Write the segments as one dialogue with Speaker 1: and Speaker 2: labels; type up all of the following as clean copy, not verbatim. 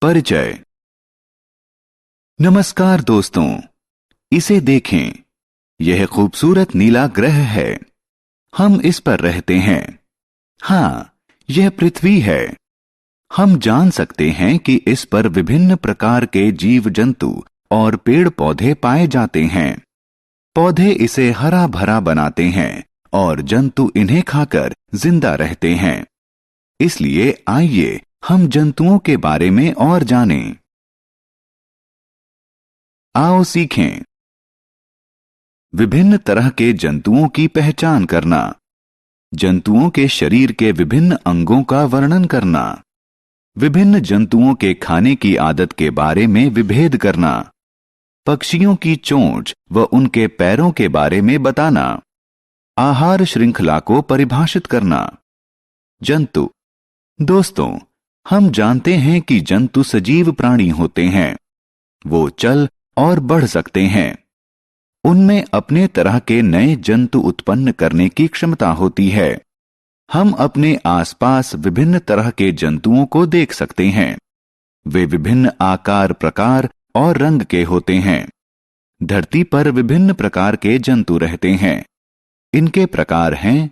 Speaker 1: परिचय। नमस्कार दोस्तों, इसे देखें। यह खूबसूरत नीला ग्रह है। हम इस पर रहते हैं। हाँ, यह पृथ्वी है। हम जान सकते हैं कि इस पर विभिन्न प्रकार के जीव जंतु और पेड़ पौधे पाए जाते हैं। पौधे इसे हरा भरा बनाते हैं और जंतु इन्हें खाकर जिंदा रहते हैं। इसलिए आइए हम जंतुओं के बारे में और जानें। आओ सीखें। विभिन्न तरह के जंतुओं की पहचान करना, जंतुओं के शरीर के विभिन्न अंगों का वर्णन करना, विभिन्न जंतुओं के खाने की आदत के बारे में विभेद करना, पक्षियों की चोंच व उनके पैरों के बारे में बताना, आहार श्रृंखला को परिभाषित करना। जंतु। दोस्तों, हम जानते हैं कि जंतु सजीव प्राणी होते हैं। वो चल और बढ़ सकते हैं। उनमें अपने तरह के नए जंतु उत्पन्न करने की क्षमता होती है। हम अपने आसपास विभिन्न तरह के जंतुओं को देख सकते हैं। वे विभिन्न आकार, प्रकार और रंग के होते हैं। धरती पर विभिन्न प्रकार के जंतु रहते हैं। इनके प्रकार हैं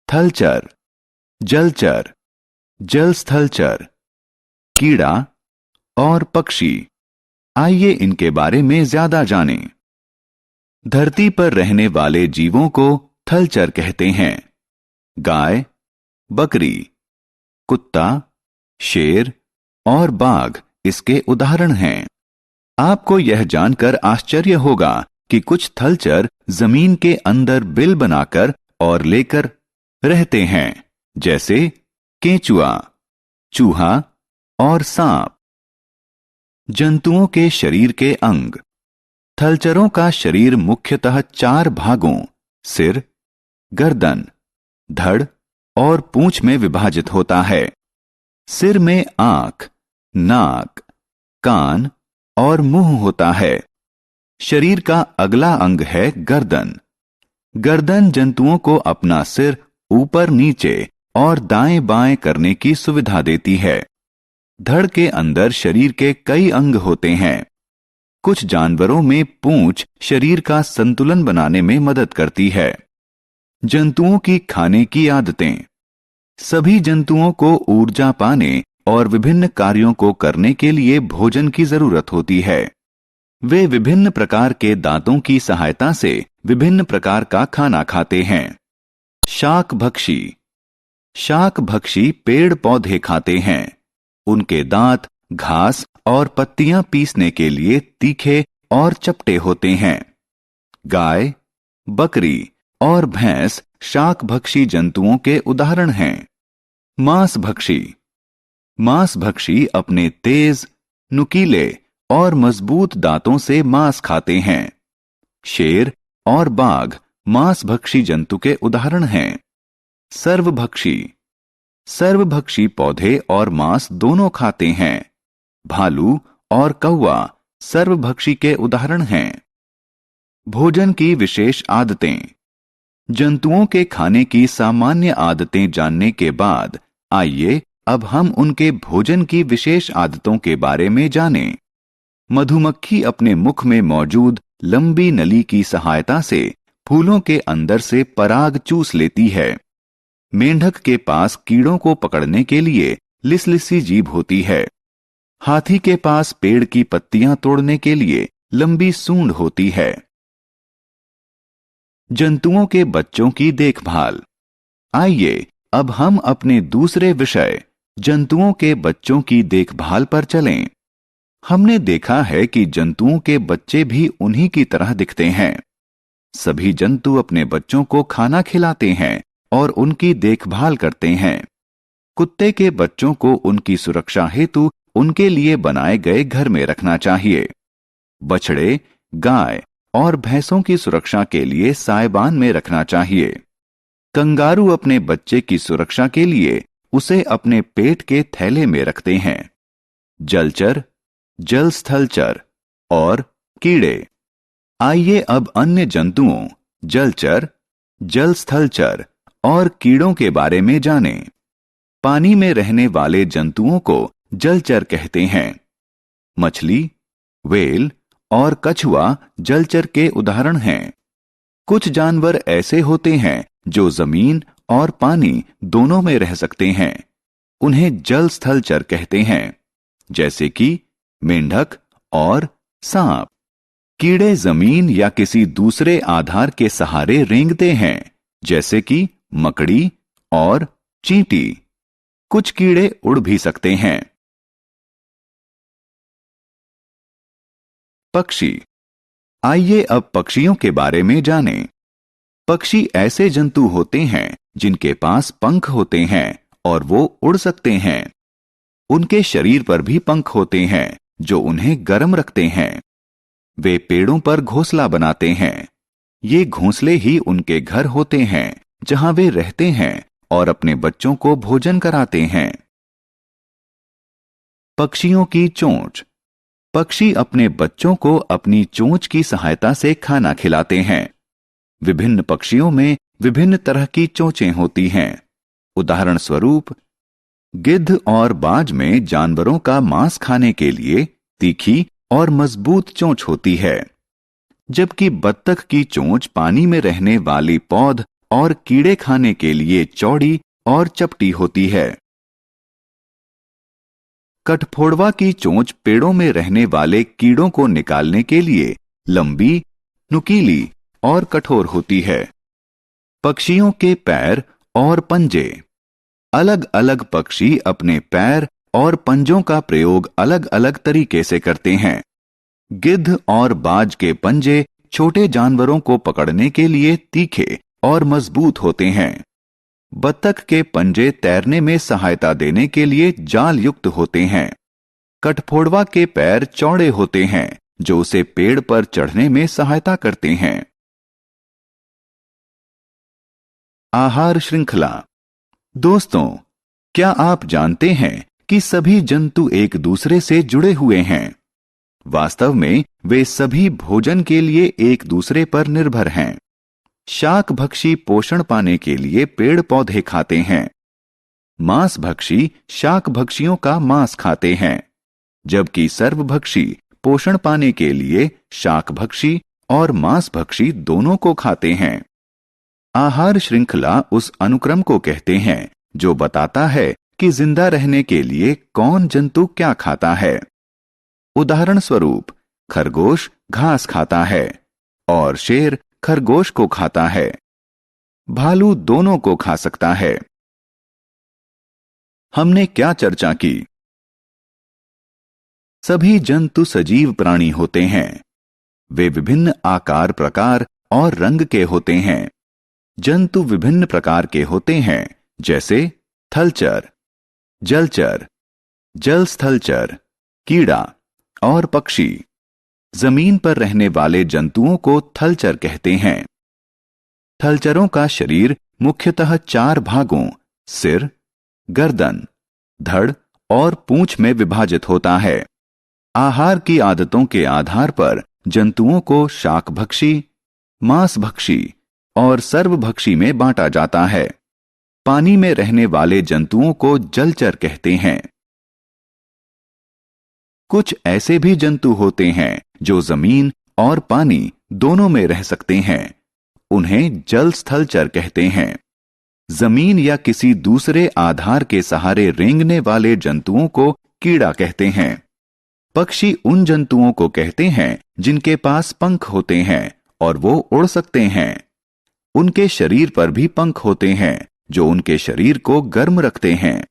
Speaker 1: थलचर, जलचर, जलस्थलचर, कीड़ा और पक्षी। आइए इनके बारे में ज्यादा जानें। धरती पर रहने वाले जीवों को थलचर कहते हैं। गाय, बकरी, कुत्ता, शेर और बाघ इसके उदाहरण हैं। आपको यह जानकर आश्चर्य होगा कि कुछ थलचर जमीन के अंदर बिल बनाकर और लेकर रहते हैं, जैसे केंचुआ, चूहा और सांप। जंतुओं के शरीर के अंग। थलचरों का शरीर मुख्यतः 4 भागों सिर, गर्दन, धड़ और पूंछ में विभाजित होता है। सिर में आंख, नाक, कान और मुंह होता है। शरीर का अगला अंग है गर्दन। गर्दन जंतुओं को अपना सिर ऊपर नीचे और दाएं बाएं करने की सुविधा देती है। धड़ के अंदर शरीर के कई अंग होते हैं। कुछ जानवरों में पूंछ शरीर का संतुलन बनाने में मदद करती है। जंतुओं की खाने की आदतें। सभी जंतुओं को ऊर्जा पाने और विभिन्न कार्यों को करने के लिए भोजन की जरूरत होती है। वे विभिन्न प्रकार के दांतों की सहायता से विभिन्न प्रकार का खाना खाते हैं। शाकभक्षी। शाकभक्षी पेड़ पौधे खाते हैं। उनके दांत घास और पत्तियां पीसने के लिए तीखे और चपटे होते हैं। गाय, बकरी और भैंस शाकभक्षी जंतुओं के उदाहरण हैं। मांसभक्षी। मांसभक्षी अपने तेज, नुकीले और मजबूत दांतों से मांस खाते हैं। शेर और बाघ मांसभक्षी जंतु के उदाहरण हैं। सर्वभक्षी। सर्वभक्षी पौधे और मांस दोनों खाते हैं। भालू और कौवा सर्वभक्षी के उदाहरण हैं। भोजन की विशेष आदतें। जंतुओं के खाने की सामान्य आदतें जानने के बाद आइए अब हम उनके भोजन की विशेष आदतों के बारे में जानें। मधुमक्खी अपने मुख में मौजूद लंबी नली की सहायता से फूलों के अंदर से पराग चूस लेती है। मेंढक के पास कीड़ों को पकड़ने के लिए लिसलिसी जीभ होती है। हाथी के पास पेड़ की पत्तियां तोड़ने के लिए लंबी सूंड होती है। जंतुओं के बच्चों की देखभाल। आइए अब हम अपने दूसरे विषय जंतुओं के बच्चों की देखभाल पर चलें। हमने देखा है कि जंतुओं के बच्चे भी उन्हीं की तरह दिखते हैं। सभी जंतु अपने बच्चों को खाना खिलाते हैं और उनकी देखभाल करते हैं। कुत्ते के बच्चों को उनकी सुरक्षा हेतु उनके लिए बनाए गए घर में रखना चाहिए। बछड़े, गाय और भैंसों की सुरक्षा के लिए साइबान में रखना चाहिए। कंगारू अपने बच्चे की सुरक्षा के लिए उसे अपने पेट के थैले में रखते हैं। जलचर, जलस्थलचर और कीड़े। आइए अब अन्य जंतुओं जलचर, जलस्थलचर और कीड़ों के बारे में जानें। पानी में रहने वाले जंतुओं को जलचर कहते हैं। मछली, व्हेल और कछुआ जलचर के उदाहरण हैं। कुछ जानवर ऐसे होते हैं जो जमीन और पानी दोनों में रह सकते हैं। उन्हें जल स्थलचर कहते हैं, जैसे कि मेंढक और सांप। कीड़े जमीन या किसी दूसरे आधार के सहारे रेंगते हैं, जैसे कि मकड़ी और चींटी। कुछ कीड़े उड़ भी सकते हैं। पक्षी। आइए अब पक्षियों के बारे में जानें। पक्षी ऐसे जंतु होते हैं जिनके पास पंख होते हैं और वो उड़ सकते हैं। उनके शरीर पर भी पंख होते हैं जो उन्हें गर्म रखते हैं। वे पेड़ों पर घोंसला बनाते हैं। ये घोंसले ही उनके घर होते हैं जहां वे रहते हैं और अपने बच्चों को भोजन कराते हैं। पक्षियों की चोंच। पक्षी अपने बच्चों को अपनी चोंच की सहायता से खाना खिलाते हैं। विभिन्न पक्षियों में विभिन्न तरह की चोंचें होती हैं। उदाहरण स्वरूप, गिद्ध और बाज में जानवरों का मांस खाने के लिए तीखी और मजबूत चोंच होती है, जबकि बत्तख की चोंच पानी में रहने वाली पौध और कीड़े खाने के लिए चौड़ी और चपटी होती है। कठफोड़वा की चोंच पेड़ों में रहने वाले कीड़ों को निकालने के लिए लंबी, नुकीली और कठोर होती है। पक्षियों के पैर और पंजे। अलग अलग पक्षी अपने पैर और पंजों का प्रयोग अलग अलग तरीके से करते हैं। गिद्ध और बाज के पंजे छोटे जानवरों को पकड़ने के लिए तीखे और मजबूत होते हैं। बत्तख के पंजे तैरने में सहायता देने के लिए जाल युक्त होते हैं। कठफोड़वा के पैर चौड़े होते हैं जो उसे पेड़ पर चढ़ने में सहायता करते हैं। आहार श्रृंखला। दोस्तों, क्या आप जानते हैं कि सभी जंतु एक दूसरे से जुड़े हुए हैं? वास्तव में वे सभी भोजन के लिए एक दूसरे पर निर्भर हैं। शाकभक्षी पोषण पाने के लिए पेड़ पौधे खाते हैं। मांसभक्षी शाकभक्षियों का मांस खाते हैं, जबकि सर्वभक्षी पोषण पाने के लिए शाकभक्षी और मांसभक्षी दोनों को खाते हैं। आहार श्रृंखला उस अनुक्रम को कहते हैं जो बताता है कि जिंदा रहने के लिए कौन जंतु क्या खाता है। उदाहरण स्वरूप, खरगोश घास खाता है और शेर खरगोश को खाता है। भालू दोनों को खा सकता है। हमने क्या चर्चा की? सभी जंतु सजीव प्राणी होते हैं। वे विभिन्न आकार, प्रकार और रंग के होते हैं। जंतु विभिन्न प्रकार के होते हैं, जैसे थलचर, जलचर, जलस्थलचर, कीड़ा और पक्षी। जमीन पर रहने वाले जंतुओं को थलचर कहते हैं। थलचरों का शरीर मुख्यतः 4 भागों सिर, गर्दन, धड़ और पूंछ में विभाजित होता है। आहार की आदतों के आधार पर जंतुओं को शाकभक्षी, मांसभक्षी और सर्वभक्षी में बांटा जाता है। पानी में रहने वाले जंतुओं को जलचर कहते हैं। कुछ ऐसे भी जंतु होते हैं जो जमीन और पानी दोनों में रह सकते हैं। उन्हें जल स्थलचर कहते हैं। जमीन या किसी दूसरे आधार के सहारे रेंगने वाले जंतुओं को कीड़ा कहते हैं। पक्षी उन जंतुओं को कहते हैं जिनके पास पंख होते हैं और वो उड़ सकते हैं। उनके शरीर पर भी पंख होते हैं जो उनके शरीर को गर्म रखते हैं।